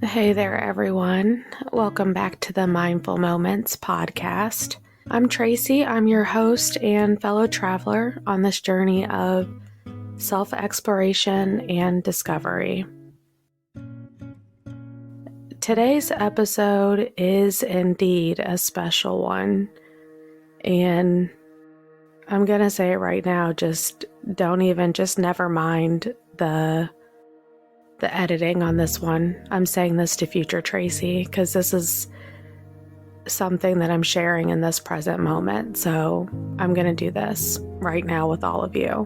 Hey there, everyone. Welcome back to the Mindful Moments podcast. I'm Tracy. I'm your host and fellow traveler on this journey of self-exploration and discovery. Today's episode is indeed a special one, and I'm going to say it right now, just never mind the editing on this one. I'm saying this to future Tracy because this is something that I'm sharing in this present moment. So I'm going to do this right now with all of you.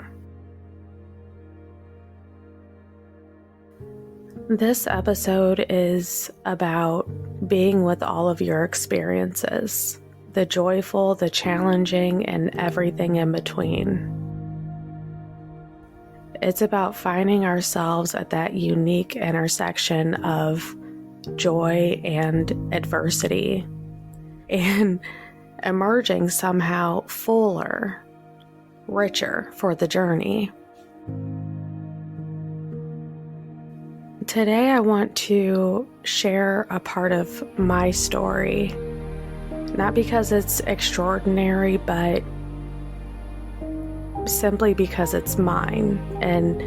This episode is about being with all of your experiences, the joyful, the challenging, and everything in between. It's about finding ourselves at that unique intersection of joy and adversity and emerging somehow fuller, richer for the journey. Today, I want to share a part of my story, not because it's extraordinary, but simply because it's mine, and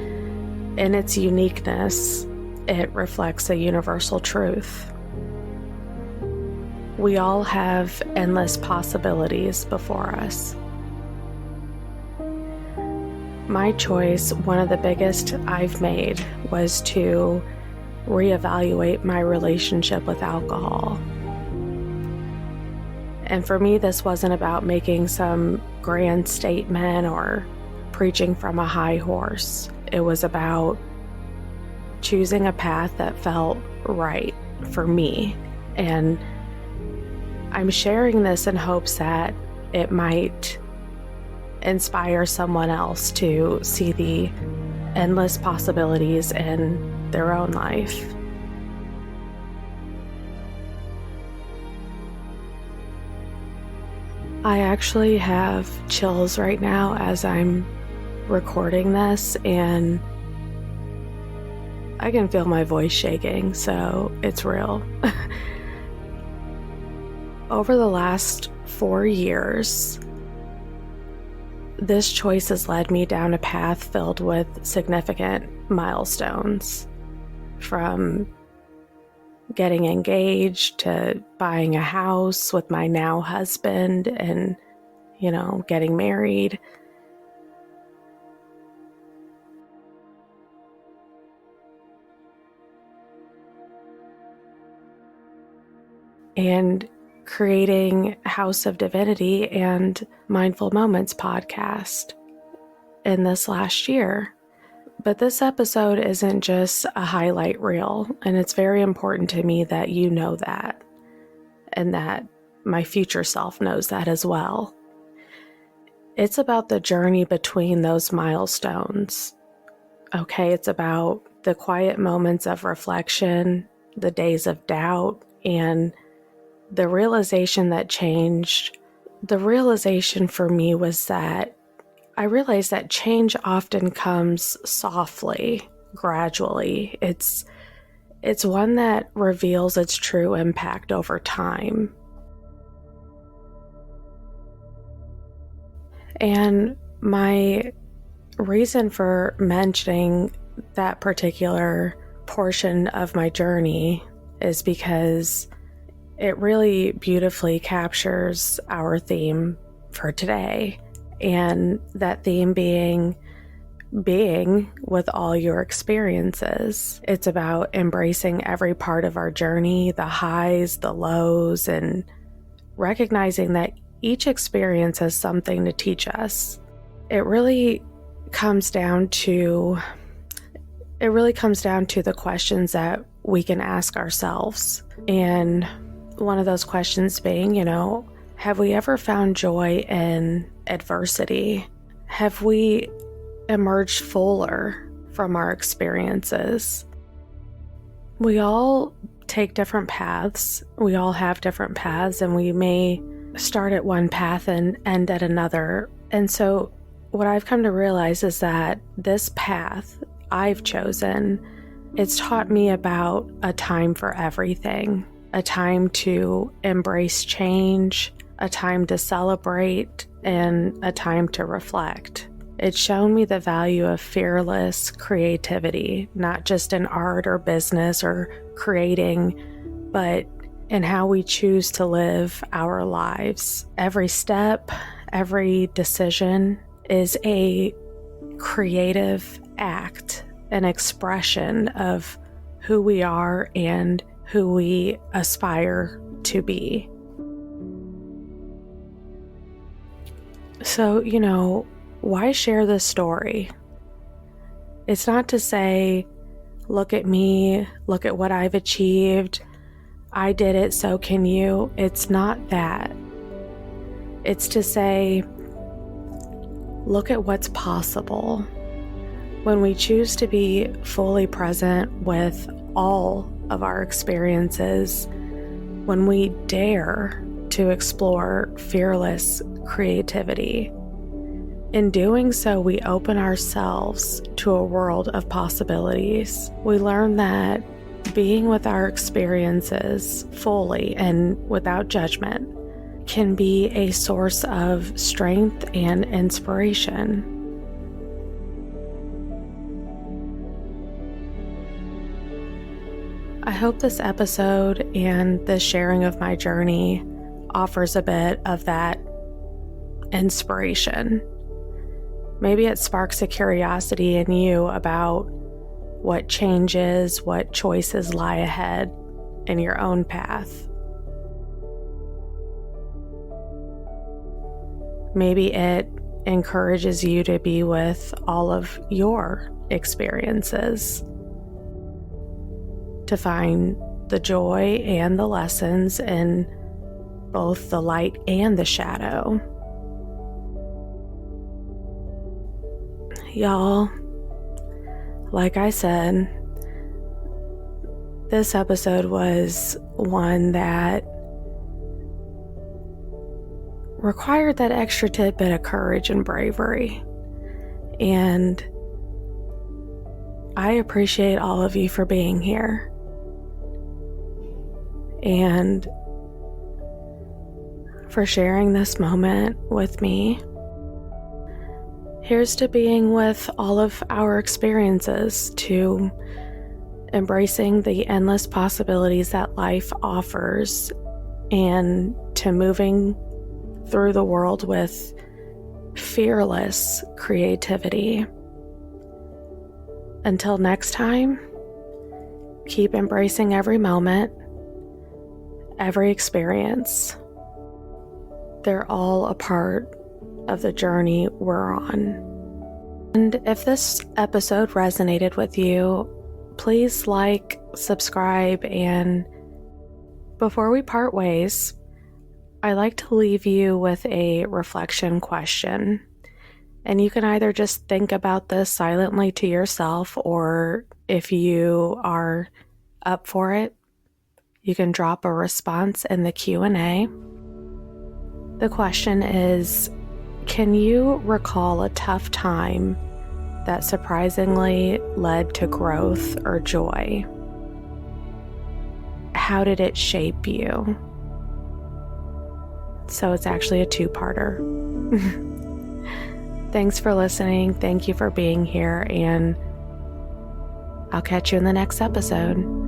in its uniqueness, it reflects a universal truth. We all have endless possibilities before us. My choice, one of the biggest I've made, was to reevaluate my relationship with alcohol. And for me, this wasn't about making some grand statement or preaching from a high horse. It was about choosing a path that felt right for me. And I'm sharing this in hopes that it might inspire someone else to see the endless possibilities in their own life. I actually have chills right now as I'm recording this, and I can feel my voice shaking, so it's real. Over the last 4 years, this choice has led me down a path filled with significant milestones, from getting engaged to buying a house with my now husband and, getting married. And creating House of Divinity and Mindful Moments podcast in this last year. But this episode isn't just a highlight reel, and it's very important to me that you know that, and that my future self knows that as well. It's about the journey between those milestones. Okay, it's about the quiet moments of reflection, the days of doubt, and the realization that changed. The realization for me was that I realized that change often comes softly, gradually. It's one that reveals its true impact over time. And my reason for mentioning that particular portion of my journey is because it really beautifully captures our theme for today. And that theme being with all your experiences. It's about embracing every part of our journey, the highs, the lows, and recognizing that each experience has something to teach us. It really comes down to the questions that we can ask ourselves. And one of those questions being, have we ever found joy in adversity? Have we emerged fuller from our experiences? We all take different paths. We all have different paths, and we may start at one path and end at another. And so what I've come to realize is that this path I've chosen It's taught me about a time for everything, a time to embrace change, a time to celebrate, and a time to reflect. It's shown me the value of fearless creativity, not just in art or business or creating, but in how we choose to live our lives. Every step, every decision is a creative act, an expression of who we are and who we aspire to be. So, why share this story? It's not to say, look at me, look at what I've achieved, I did it, so can you. It's not that. It's to say, look at what's possible. When we choose to be fully present with all of our experiences, when we dare to explore fearless creativity, in doing so, we open ourselves to a world of possibilities. We learn that being with our experiences fully and without judgment can be a source of strength and inspiration. I hope this episode and the sharing of my journey offers a bit of that inspiration. Maybe it sparks a curiosity in you about what changes, what choices lie ahead in your own path. Maybe it encourages you to be with all of your experiences, to find the joy and the lessons in both the light and the shadow. Y'all, like I said, this episode was one that required that extra tidbit of courage and bravery. And I appreciate all of you for being here. And for sharing this moment with me. Here's to being with all of our experiences, to embracing the endless possibilities that life offers, and to moving through the world with fearless creativity. Until next time, keep embracing every moment, every experience. They're all a part of the journey we're on. And if this episode resonated with you, please like, subscribe, and before we part ways, I like to leave you with a reflection question. And you can either just think about this silently to yourself, or if you are up for it, you can drop a response in the Q&A. The question is, can you recall a tough time that surprisingly led to growth or joy? How did it shape you? So it's actually a two-parter. Thanks for listening. Thank you for being here, and I'll catch you in the next episode.